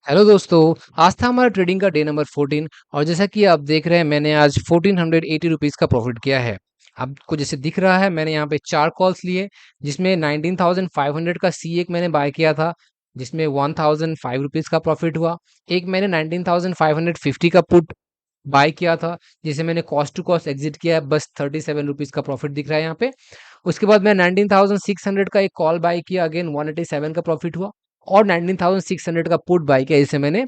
Hello दोस्तों, आज था हमारा ट्रेडिंग का डे नंबर 14 और जैसा कि आप देख रहे हैं मैंने आज 1480 रुपीज़ का प्रॉफिट किया है। आपको जैसे दिख रहा है मैंने यहाँ पे 4 कॉल्स लिए जिसमें 19,500 का सी एक मैंने बाय किया था जिसमें 1005 रुपीज़ का प्रॉफिट हुआ। एक मैंने 19,550 का पुट बाय किया था जिसे मैंने कॉस्ट टू कॉस्ट एग्जिट किया है, बस 37 रुपीज़ का प्रॉफिट दिख रहा है यहाँ पे। उसके बाद मैं 19,600 का एक कॉल बाय किया, अगेन 187 का प्रॉफिट हुआ और 19,600 का पुट बाय किया जिसे मैंने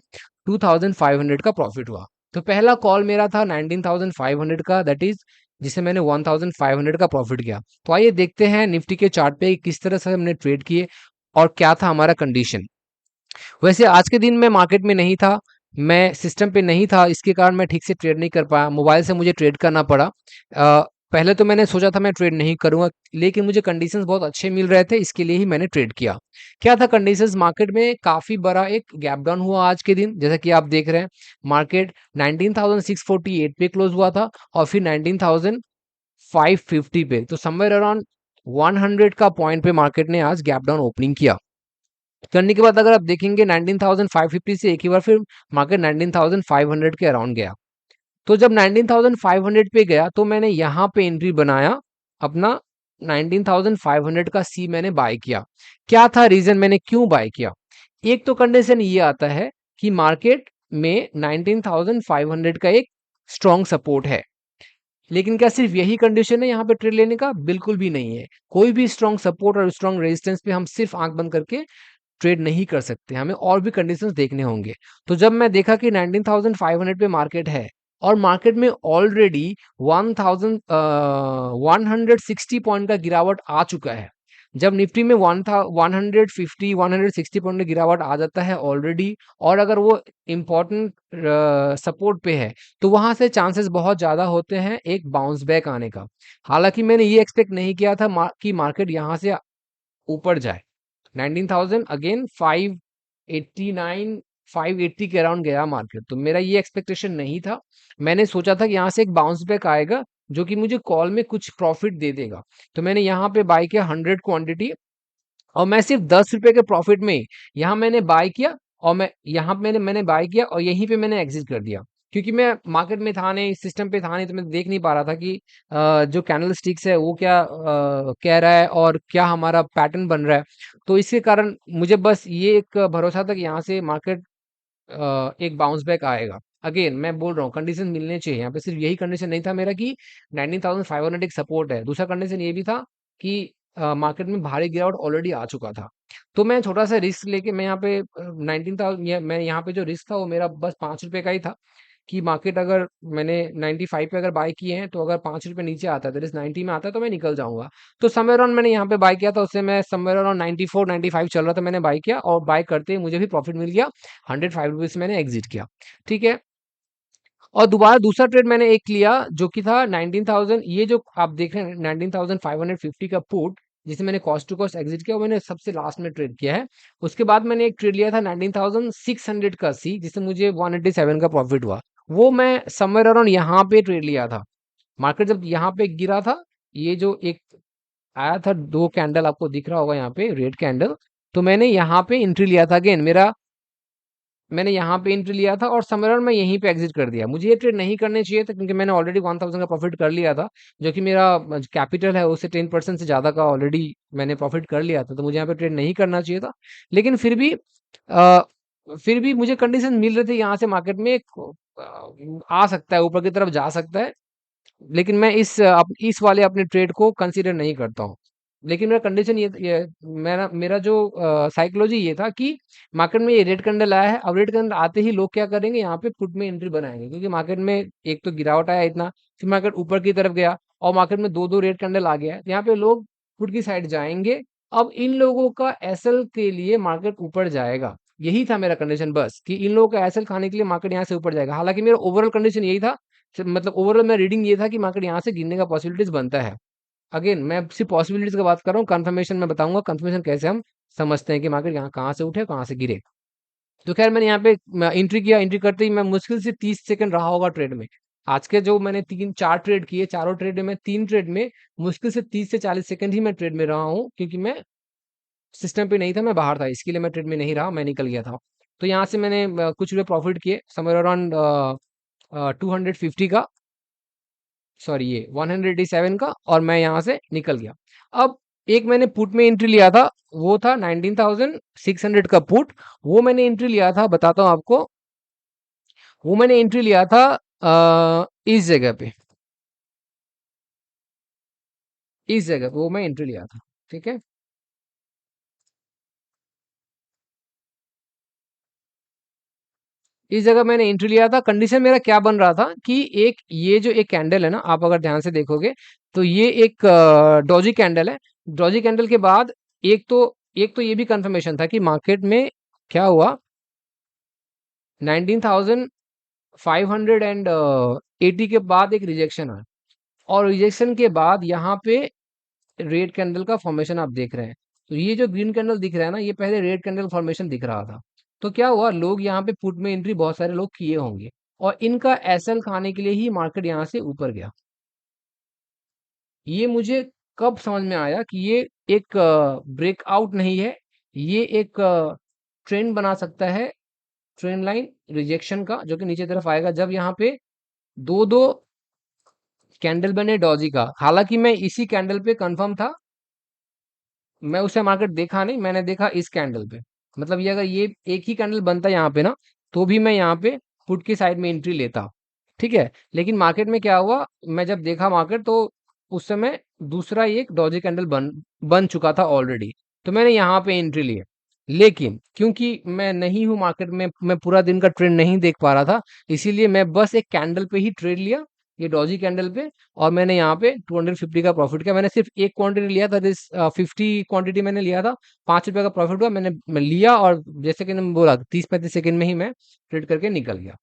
2,500 का प्रॉफिट हुआ। तो पहला कॉल मेरा था 19,500 का, दैट इज जिसे मैंने 1,500 का प्रॉफिट किया। तो आइए देखते हैं निफ्टी के चार्ट पे किस तरह से हमने ट्रेड किए और क्या था हमारा कंडीशन। वैसे आज के दिन मैं मार्केट में नहीं था, मैं सिस्टम पे नहीं था, इसके कारण मैं ठीक से ट्रेड नहीं कर पाया, मोबाइल से मुझे ट्रेड करना पड़ा। पहले तो मैंने सोचा था मैं ट्रेड नहीं करूंगा, लेकिन मुझे कंडीशंस बहुत अच्छे मिल रहे थे, इसके लिए ही मैंने ट्रेड किया। क्या था कंडीशंस, मार्केट में काफी बड़ा एक गैप डाउन हुआ आज के दिन, जैसा कि आप देख रहे हैं मार्केट 19,648 पे क्लोज हुआ था और फिर 19,550 पे, तो समवेयर अराउंड 100 का पॉइंट पे मार्केट ने आज गैप डाउन ओपनिंग किया। करने के बाद अगर आप देखेंगे 19,550 से एक ही बार फिर मार्केट 19,500 के अराउंड गया। तो जब 19,500 पे गया तो मैंने यहाँ पे एंट्री बनाया अपना, 19,500 का सी मैंने बाय किया। क्या था रीजन मैंने क्यों बाय किया? एक तो कंडीशन ये आता है कि मार्केट में 19,500 का एक स्ट्रॉन्ग सपोर्ट है, लेकिन क्या सिर्फ यही कंडीशन है यहाँ पे ट्रेड लेने का? बिल्कुल भी नहीं है। कोई भी स्ट्रॉन्ग सपोर्ट और स्ट्रॉन्ग रेजिस्टेंस पे हम सिर्फ आंख बंद करके ट्रेड नहीं कर सकते, हमें और भी कंडीशंस देखने होंगे। तो जब मैं देखा कि 19,500 पे मार्केट है और मार्केट में ऑलरेडी 1,160 पॉइंट का गिरावट आ चुका है। जब निफ्टी में 150 160 पॉइंट का गिरावट आ जाता है ऑलरेडी, और अगर वो इम्पोर्टेंट सपोर्ट पे है, तो वहां से चांसेस बहुत ज्यादा होते हैं एक बाउंस बैक आने का। हालांकि मैंने ये एक्सपेक्ट नहीं किया था कि मार्केट यहाँ से ऊपर जाए। 19,000 अगेन 589 580 के अराउंड गया मार्केट, तो मेरा ये एक्सपेक्टेशन नहीं था। मैंने सोचा था कि यहाँ से एक बाउंस बैक आएगा जो कि मुझे कॉल में कुछ प्रॉफिट दे देगा। तो मैंने यहाँ पे बाय किया 100 क्वांटिटी और मैं सिर्फ 10 रुपए के प्रॉफिट में यहाँ मैंने बाय किया, और मैं यहाँ पे मैंने बाय किया और यहीं पे मैंने एग्जिट कर दिया। क्योंकि मैं मार्केट में था नहीं, सिस्टम पे था नहीं, तो मैं देख नहीं पा रहा था कि जो कैंडल स्टिक्स है वो क्या कह रहा है और क्या हमारा पैटर्न बन रहा है। तो इसके कारण मुझे बस ये एक भरोसा था कि यहाँ से मार्केट एक बाउंस बैक आएगा। अगेन मैं बोल रहा हूँ कंडीशन मिलने चाहिए, यहाँ पे सिर्फ यही कंडीशन नहीं था मेरा कि 19,500 एक सपोर्ट है, दूसरा कंडीशन ये भी था कि मार्केट में भारी गिरावट ऑलरेडी आ चुका था। तो मैं छोटा सा रिस्क लेके मैं यहाँ पे 19,000, मैं यहाँ पे जो रिस्क था वो मेरा बस 5 रुपए का ही था कि मार्केट अगर मैंने 95 पे अगर बाय किए हैं तो अगर 5 रुपए नीचे आता है, दैट इज 90 में आता है, तो मैं निकल जाऊंगा। तो समवेयर अराउंड मैंने यहाँ पे बाय किया था, उससे मैं समवेयर अराउंड 94 95 चल रहा था, मैंने बाय किया और बाय करते ही मुझे भी प्रॉफिट मिल गया। 105 रुपीज मैंने एग्जिट किया। ठीक है। और दोबारा दूसरा ट्रेड मैंने एक लिया जो कि था 19,000, ये जो आप देख रहे हैं 19,550 का पुट जिसे मैंने कॉस्ट टू कॉस्ट एग्जिट किया, वो मैंने सबसे लास्ट में ट्रेड किया है। उसके बाद मैंने एक ट्रेड लिया था 19,600 का सी जिसे मुझे 187 का प्रॉफिट हुआ। वो मैं समवेयर अराउंड यहाँ पे ट्रेड लिया था। मार्केट जब यहाँ पे गिरा था, ये जो एक आया था, दो कैंडल आपको दिख रहा होगा यहाँ पे रेड कैंडल, तो मैंने यहाँ पे एंट्री लिया था। अगेन मेरा मैंने यहाँ पे एंट्री लिया था और समवेयर मैं यहीं पे एग्जिट कर दिया। मुझे ये ट्रेड नहीं करने चाहिए था क्योंकि मैंने ऑलरेडी 1,000 का प्रॉफिट कर लिया था, जो कि मेरा कैपिटल है उससे 10% से ज़्यादा का ऑलरेडी मैंने प्रॉफिट कर लिया था, तो मुझे यहाँ पे ट्रेड नहीं करना चाहिए था। लेकिन अ, फिर भी मुझे कंडीशन मिल रही थी यहाँ से मार्केट में आ सकता है, ऊपर की तरफ जा सकता है, लेकिन मैं इस वाले अपने ट्रेड को कंसीडर नहीं करता हूँ। लेकिन मेरा कंडीशन ये मेरा मेरा जो साइकोलॉजी ये था कि मार्केट में ये रेड कैंडल आया है, अब रेड कैंडल आते ही लोग क्या करेंगे, यहाँ पे पुट में एंट्री बनाएंगे, क्योंकि मार्केट में एक तो गिरावट आया इतना, फिर मार्केट ऊपर की तरफ गया और मार्केट में दो दो रेड कैंडल आ गया है, तो यहाँ पे लोग पुट की साइड जाएंगे। अब इन लोगों का एसएल के लिए मार्केट ऊपर जाएगा, यही था मेरा कंडीशन बस, कि इन लोगों का एसएल खाने के लिए मार्केट यहाँ से ऊपर जाएगा। हालांकि मेरा ओवरऑल कंडीशन यही था, मतलब ओवरऑल मेरा रीडिंग ये था कि मार्केट यहाँ से गिरने का पॉसिबिलिटीज बनता है। अगेन मैं सिर्फ पॉसिबिलिटीज की बात कर रहा हूँ, कंफर्मेशन मैं बताऊंगा कंफर्मेशन कैसे हम समझते हैं कि मार्केट यहाँ कहाँ से उठे कहाँ से गिरे। तो खैर मैंने यहाँ पे एंट्री किया, एंट्री करते ही मैं मुश्किल से 30 सेकंड रहा होगा ट्रेड में। आज के जो मैंने तीन चार ट्रेड किए, चारों ट्रेड में, तीन ट्रेड में मुश्किल से 30 से 40 सेकंड ही मैं ट्रेड में रहा हूँ, क्योंकि मैं सिस्टम पे नहीं था, मैं बाहर था, इसके लिए मैं ट्रेड में नहीं रहा, मैं निकल गया था। तो यहाँ से मैंने कुछ रुपए प्रॉफिट किए, समवेयर अराउंड 250 का, सॉरी ये 187 का, और मैं यहाँ से निकल गया। अब एक मैंने पुट में एंट्री लिया था, वो था 19,600 का पुट। वो मैंने एंट्री लिया था, बताता हूँ आपको, वो मैंने एंट्री लिया था इस जगह पे, इस जगह पे वो मैं एंट्री लिया था, ठीक है। इस जगह मैंने एंट्री लिया था। कंडीशन मेरा क्या बन रहा था कि एक ये जो एक कैंडल है ना, आप अगर ध्यान से देखोगे तो ये एक डॉजी कैंडल है। डॉजी कैंडल के बाद एक तो ये भी कंफर्मेशन था कि मार्केट में क्या हुआ, 19,580 के बाद एक रिजेक्शन आया, और रिजेक्शन के बाद यहाँ पे रेड कैंडल का फॉर्मेशन आप देख रहे हैं। तो ये जो ग्रीन कैंडल दिख रहा है ना, ये पहले रेड कैंडल फॉर्मेशन दिख रहा था। तो क्या हुआ, लोग यहाँ पे पुट में एंट्री बहुत सारे लोग किए होंगे, और इनका एसएल खाने के लिए ही मार्केट यहाँ से ऊपर गया। ये मुझे कब समझ में आया कि ये एक ब्रेकआउट नहीं है, ये एक ट्रेंड बना सकता है, ट्रेंड लाइन रिजेक्शन का, जो कि नीचे तरफ आएगा जब यहाँ पे दो दो कैंडल बने डॉजी का। हालांकि मैं इसी कैंडल पे कंफर्म था, मैं उसे मार्केट देखा नहीं, मैंने देखा इस कैंडल पे। मतलब ये अगर ये एक ही कैंडल बनता यहाँ पे ना, तो भी मैं यहाँ पे पुट की साइड में एंट्री लेता, ठीक है। लेकिन मार्केट में क्या हुआ, मैं जब देखा मार्केट, तो उस समय दूसरा एक डॉजी कैंडल बन बन चुका था ऑलरेडी, तो मैंने यहाँ पे एंट्री ली है। लेकिन क्योंकि मैं नहीं हूँ मार्केट में, मैं पूरा दिन का ट्रेंड नहीं देख पा रहा था, इसीलिए मैं बस एक कैंडल पे ही ट्रेड लिया, ये डॉजी कैंडल पे, और मैंने यहाँ पे 250 का प्रॉफिट किया। मैंने सिर्फ एक क्वांटिटी लिया था, दिस 50 क्वांटिटी मैंने लिया था, 5 रुपए का प्रॉफिट हुआ, मैं लिया, और जैसे कि मैंने बोला 30-35 सेकंड में ही मैं ट्रेड करके निकल गया।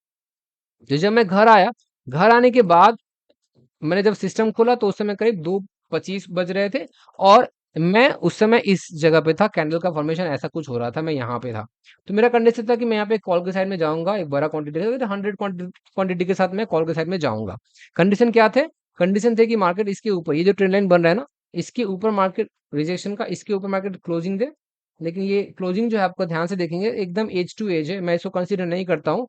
तो जब मैं घर आया, घर आने के बाद मैंने जब सिस्टम खोला तो उस समय करीब 2:25 बज रहे थे, और मैं उस समय इस जगह पे था, कैंडल का फॉर्मेशन ऐसा कुछ हो रहा था, मैं यहाँ पे था। तो मेरा कंडीशन था कि मैं यहाँ पे कॉल के साइड में जाऊंगा, एक बड़ा क्वांटिटी 100 क्वांटिटी के साथ मैं कॉल के साइड में जाऊंगा। कंडीशन क्या थे, कंडीशन थे कि मार्केट इसके ऊपर, ये जो ट्रेंड लाइन बन रहा है ना, इसके ऊपर मार्केट रिजेक्शन का, इसके ऊपर मार्केट क्लोजिंग दे। लेकिन ये क्लोजिंग जो है, आपको ध्यान से देखेंगे, एकदम एज टू एज है, मैं इसको कंसीडर नहीं करता हूँ।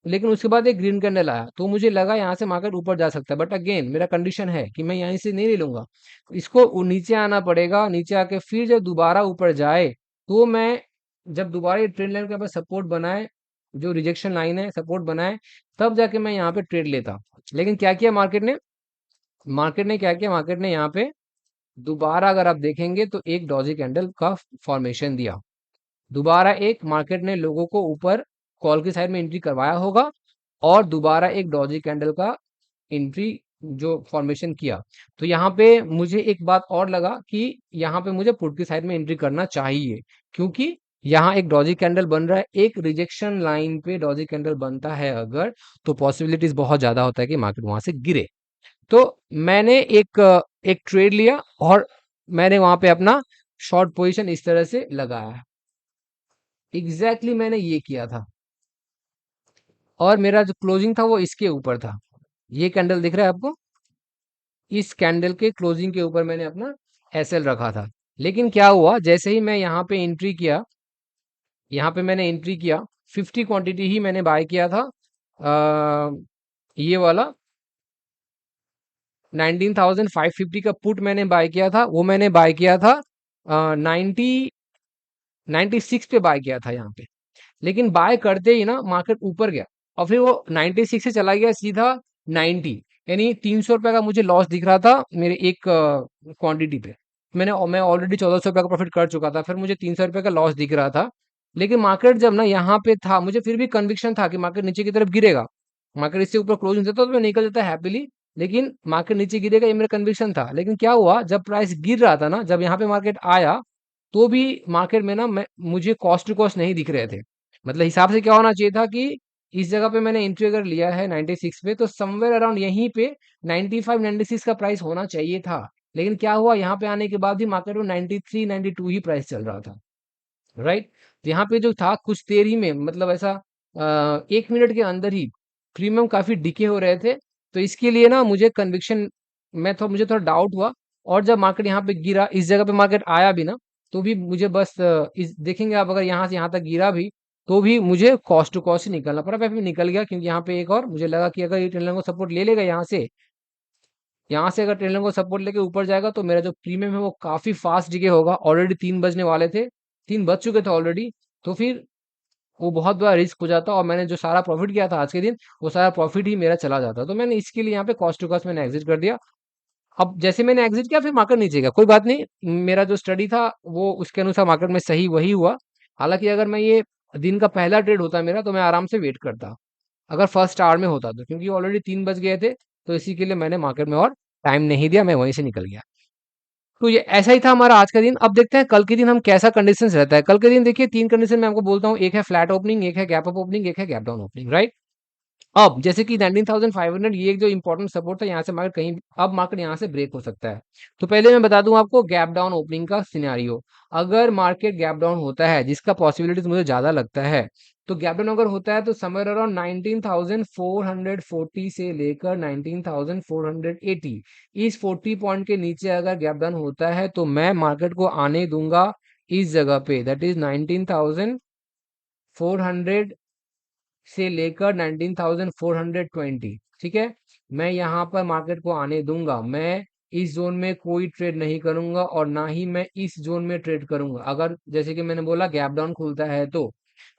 लेकिन उसके बाद एक ग्रीन कैंडल आया, तो मुझे लगा यहाँ से मार्केट ऊपर जा सकता है, बट अगेन मेरा कंडीशन है कि मैं यहीं से नहीं ले लूंगा, इसको नीचे आना पड़ेगा, नीचे आके फिर जब दोबारा ऊपर जाए, तो मैं, जब दोबारा ये ट्रेंड लाइन के पास सपोर्ट बनाए, जो रिजेक्शन लाइन है सपोर्ट बनाए, तब जाके मैं यहाँ पे ट्रेड लेता। लेकिन क्या किया मार्केट ने क्या किया, मार्केट ने यहाँ पे दोबारा, अगर आप देखेंगे तो एक डॉजी कैंडल का फॉर्मेशन दिया, दोबारा एक मार्केट ने लोगों को ऊपर कॉल की साइड में एंट्री करवाया होगा, और दोबारा एक डॉजी कैंडल का एंट्री जो फॉर्मेशन किया। तो यहाँ पे मुझे एक बात और लगा कि यहाँ पे मुझे पुट की साइड में एंट्री करना चाहिए, क्योंकि यहाँ एक डॉजी कैंडल बन रहा है, एक रिजेक्शन लाइन पे डॉजी कैंडल बनता है अगर, तो पॉसिबिलिटीज बहुत ज्यादा होता है कि मार्केट वहां से गिरे। तो मैंने एक ट्रेड लिया, और मैंने वहां पे अपना शॉर्ट पोजीशन इस तरह से लगाया। मैंने ये किया था, और मेरा जो क्लोजिंग था वो इसके ऊपर था। ये कैंडल दिख रहा है आपको, इस कैंडल के क्लोजिंग के ऊपर मैंने अपना एसएल रखा था। लेकिन क्या हुआ, जैसे ही मैं यहाँ पे एंट्री किया, यहाँ पे मैंने एंट्री किया, 50 क्वांटिटी ही मैंने बाय किया था, ये वाला 19,550 का पुट मैंने बाय किया था, वो मैंने बाय किया था 96 पे बाय किया था यहाँ पे। लेकिन बाय करते ही ना मार्केट ऊपर गया, और फिर वो 96 से चला गया सीधा 90, यानी 300 रुपए का मुझे लॉस दिख रहा था मेरे एक क्वांटिटी पे। मैं ऑलरेडी 1400 रुपए का प्रॉफिट कर चुका था, फिर मुझे 300 रुपए का लॉस दिख रहा था। लेकिन मार्केट जब ना यहाँ पे था, मुझे फिर भी कन्विक्शन था कि मार्केट नीचे की तरफ गिरेगा, मार्केट इससे ऊपर क्लोजिंग देता तो मैं निकल जाता हैप्पीली, लेकिन मार्केट नीचे गिरेगा ये मेरा कन्विक्शन था। लेकिन क्या हुआ, जब प्राइस गिर रहा था ना, जब यहाँ पे मार्केट आया, तो भी मार्केट में ना मुझे कॉस्ट टू कॉस्ट नहीं दिख रहे थे। मतलब हिसाब से क्या होना चाहिए था कि इस जगह पे मैंने एंट्री अगर लिया है 96 पे, तो समवेयर अराउंड यहीं पे 95 96 का प्राइस होना चाहिए था। लेकिन क्या हुआ, यहाँ पे आने के बाद भी मार्केट में 93 92 ही प्राइस चल रहा था, राइट। तो यहाँ पे जो था कुछ देर ही में, मतलब ऐसा 1 मिनट के अंदर ही प्रीमियम काफी डिके हो रहे थे। तो इसके लिए ना मुझे कन्विक्शन, मुझे थोड़ा डाउट हुआ। और जब मार्केट यहाँ पे गिरा, इस जगह पे मार्केट आया भी ना, तो भी मुझे बस इस देखेंगे आप, अगर यहाँ से यहाँ तक गिरा भी, तो भी मुझे कॉस्ट टू कॉस्ट ही निकलना पड़ा, मैं भी निकल गया, क्योंकि यहाँ पे एक और मुझे लगा कि अगर ये ट्रेंड लाइन को सपोर्ट ले लेगा यहाँ से अगर ट्रेंड लाइन को सपोर्ट लेके ऊपर जाएगा तो मेरा जो प्रीमियम है वो काफी फास्ट डिके होगा। ऑलरेडी 3 बजने वाले थे, 3 बज चुके थे ऑलरेडी। तो फिर वो बहुत बड़ा रिस्क हो जाता और मैंने जो सारा प्रॉफिट किया था आज के दिन, वो सारा प्रॉफिट ही मेरा चला जाता। तो मैंने इसके लिए यहाँ पे कॉस्ट टू कॉस्ट मैंने एग्जिट कर दिया। अब जैसे मैंने एग्जिट किया फिर मार्केट नीचे गया, कोई बात नहीं, मेरा जो स्टडी था वो उसके अनुसार मार्केट में सही वही हुआ। हालांकि अगर मैं ये दिन का पहला ट्रेड होता मेरा तो मैं आराम से वेट करता, अगर फर्स्ट आवर में होता तो, क्योंकि ऑलरेडी 3 बज गए थे। तो इसी के लिए मैंने मार्केट में और टाइम नहीं दिया, मैं वहीं से निकल गया। तो ये ऐसा ही था हमारा आज का दिन। अब देखते हैं कल के दिन हम कैसा कंडीशन रहता है। कल के दिन देखिए 3 कंडीशन मैं आपको बोलता हूँ, एक है फ्लैट ओपनिंग, एक है गैप अप ओपनिंग, एक है गैप डाउन ओपनिंग, राइट। अब जैसे कि 19,500 ये एक जो इंपॉर्टेंट सपोर्ट था, यहाँ से मार्केट कहीं, अब मार्केट यहाँ से ब्रेक हो सकता है। तो पहले मैं बता दूं आपको गैप डाउन ओपनिंग का सिनेरियो। अगर मार्केट गैप डाउन होता है, जिसका पॉसिबिलिटीज मुझे ज्यादा लगता है, तो गैप डाउन अगर होता है तो समवेयर अराउंड 19,440 से लेकर 19,480, इस 40 पॉइंट के नीचे अगर गैप डाउन होता है तो मैं मार्केट को आने दूंगा इस जगह पे, दैट इज 19,400 से लेकर 19,420, ठीक है। मैं यहाँ पर मार्केट को आने दूंगा, मैं इस जोन में कोई ट्रेड नहीं करूंगा और ना ही मैं इस जोन में ट्रेड करूंगा। अगर जैसे कि मैंने बोला गैप डाउन खुलता है तो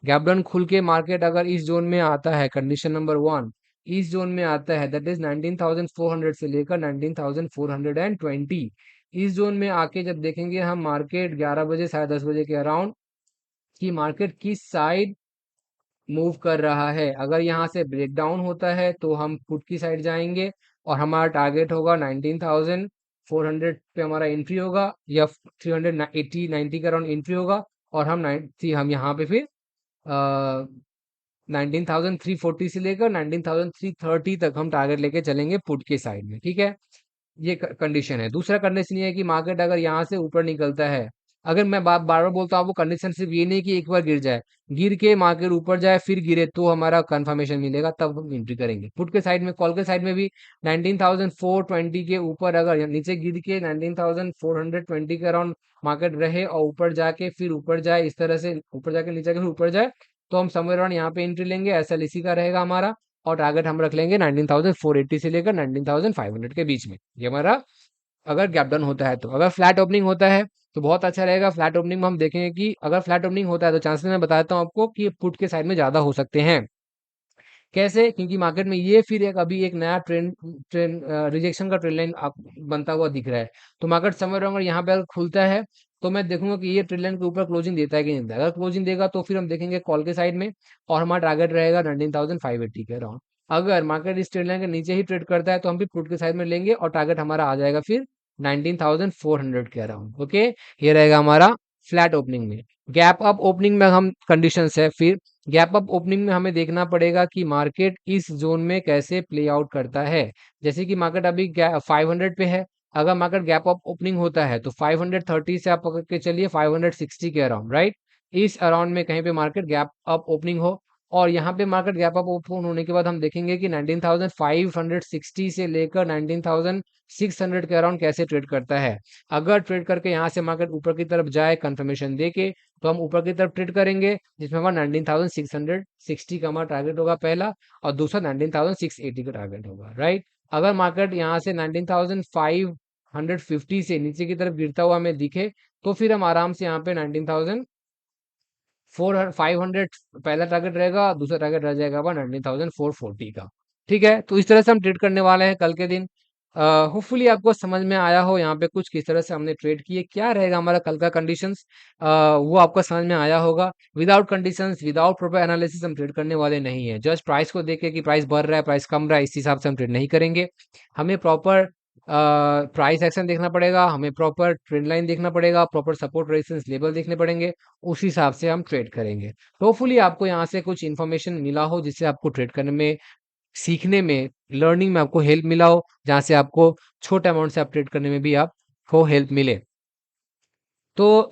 गैप डाउन खुल के मार्केट अगर इस जोन में आता है, कंडीशन नंबर 1, इस जोन में आता है दैट इज 19,400 से लेकर 19,420, इस जोन में आके जब देखेंगे हम मार्केट 11 बजे 10:30 बजे के अराउंड कि मार्केट किस साइड मूव कर रहा है। अगर यहाँ से ब्रेक डाउन होता है तो हम पुट की साइड जाएंगे और हमारा टारगेट होगा 19,400 पे हमारा एंट्री होगा, या 380-90 का अराउंड एंट्री होगा। और हम यहाँ पे फिर 19,340 से लेकर 19,330 तक हम टारगेट लेके चलेंगे पुट के साइड में, ठीक है। ये कंडीशन है। दूसरा कंडीशन ये है कि मार्केट अगर यहाँ से ऊपर निकलता है, अगर मैं बार बार बोलता हूँ, वो कंडीशन सिर्फ ये नहीं कि एक बार गिर जाए, गिर के मार्केट ऊपर जाए फिर गिरे तो हमारा कंफर्मेशन मिलेगा, तब हम एंट्री करेंगे। पुट के साइड में, कॉल के साइड में भी 19,420 के ऊपर अगर नीचे गिर के 19,420 के अराउंड मार्केट रहे और ऊपर जाके फिर ऊपर जाए, इस तरह से ऊपर जाके नीचे के फिर ऊपर जाए, तो हम समवेयर अराउंड यहाँ पे एंट्री लेंगे। एसएलईसी का रहेगा हमारा, और टारगेट हम रख लेंगे 19,480 से लेकर 19,500 के बीच में। ये हमारा अगर गैप डाउन होता है। तो अगर फ्लैट ओपनिंग होता है तो बहुत अच्छा रहेगा। फ्लैट ओपनिंग में हम देखेंगे कि अगर फ्लैट ओपनिंग होता है तो चांसेस मैं बता देता हूँ आपको कि पुट के साइड में ज्यादा हो सकते हैं। कैसे? क्योंकि मार्केट में ये फिर एक अभी एक नया ट्रेंड ट्रेंड रिजेक्शन का ट्रेंड लाइन बनता हुआ दिख रहा है। तो मार्केट समझ रहा हूँ, अगर यहाँ पे अगर खुलता है तो मैं देखूंगा कि ये ट्रेंड लाइन के ऊपर क्लोजिंग देता है कि नहीं देता है। अगर क्लोजिंग देगा तो फिर हम देखेंगे कॉल के साइड में, और हमारा टारगेट रहेगा 19,580 के अराउंड। अगर मार्केट इस ट्रेंड लाइन के नीचे ही ट्रेड करता है तो हम भी पुट के साइड में लेंगे और टारगेट हमारा आ जाएगा फिर 19,400 के अराउंड। ओके, ये रहेगा हमारा फ्लैट ओपनिंग में। गैप अप ओपनिंग में हम कंडीशंस है, फिर गैप अप ओपनिंग में हमें देखना पड़ेगा कि मार्केट इस जोन में कैसे प्ले आउट करता है। जैसे कि मार्केट अभी 500 पे है, अगर मार्केट गैप अप ओपनिंग होता है तो 530 से आप पकड़ के चलिए 560 के अराउंड, राइट। इस अराउंड में कहीं पे मार्केट गैप अप ओपनिंग हो, और यहाँ पे मार्केट गैप अप ओपन होने के बाद हम देखेंगे कि 19,560 से लेकर 19,600 के अराउंड कैसे ट्रेड करता है। अगर ट्रेड करके यहाँ से मार्केट ऊपर की तरफ जाए कंफर्मेशन देके, तो हम ऊपर की तरफ ट्रेड करेंगे, जिसमें हमारा 19,660 का हमारा टारगेट होगा पहला, और दूसरा 19,680 का टारगेट होगा, राइट। अगर मार्केट यहाँ से 19,550 से नीचे की तरफ गिरता हुआ हमें दिखे, तो फिर हम आराम से यहाँ पे 19,500 पहला टारगेट रहेगा, दूसरा टारगेट रह जाएगा 19,440 का। ठीक है, तो इस तरह से हम ट्रेड करने वाले हैं कल के दिन। होपफुली आपको समझ में आया हो यहाँ पे कुछ किस तरह से हमने ट्रेड किए, क्या रहेगा हमारा कल का कंडीशंस, वो आपको समझ में आया होगा। Without conditions, without proper analysis हम ट्रेड करने वाले नहीं है। जस्ट प्राइस को देख के कि प्राइस बढ़ रहा है, प्राइस कम रहा है, इस हिसाब से हम ट्रेड नहीं करेंगे। हमें प्रॉपर प्राइस एक्शन देखना पड़ेगा, हमें प्रॉपर ट्रेंड लाइन देखना पड़ेगा, प्रॉपर सपोर्ट रेजिस्टेंस लेवल देखने पड़ेंगे, उस हिसाब से हम ट्रेड करेंगे। होपफुली आपको यहाँ से कुछ इन्फॉर्मेशन मिला हो, जिससे आपको ट्रेड करने में, सीखने में, लर्निंग में आपको हेल्प मिला हो, जहाँ से आपको छोटे अमाउंट से आप ट्रेड करने में भी आपको हेल्प मिले। तो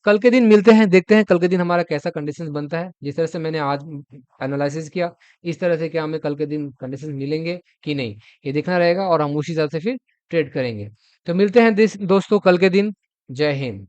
कल के दिन मिलते हैं, देखते हैं कल के दिन हमारा कैसा कंडीशंस बनता है। जिस तरह से मैंने आज एनालिसिस किया, इस तरह से क्या हमें कल के दिन कंडीशंस मिलेंगे कि नहीं, ये देखना रहेगा, और हम उसी हिसाब से फिर ट्रेड करेंगे। तो मिलते हैं दोस्तों कल के दिन। जय हिंद।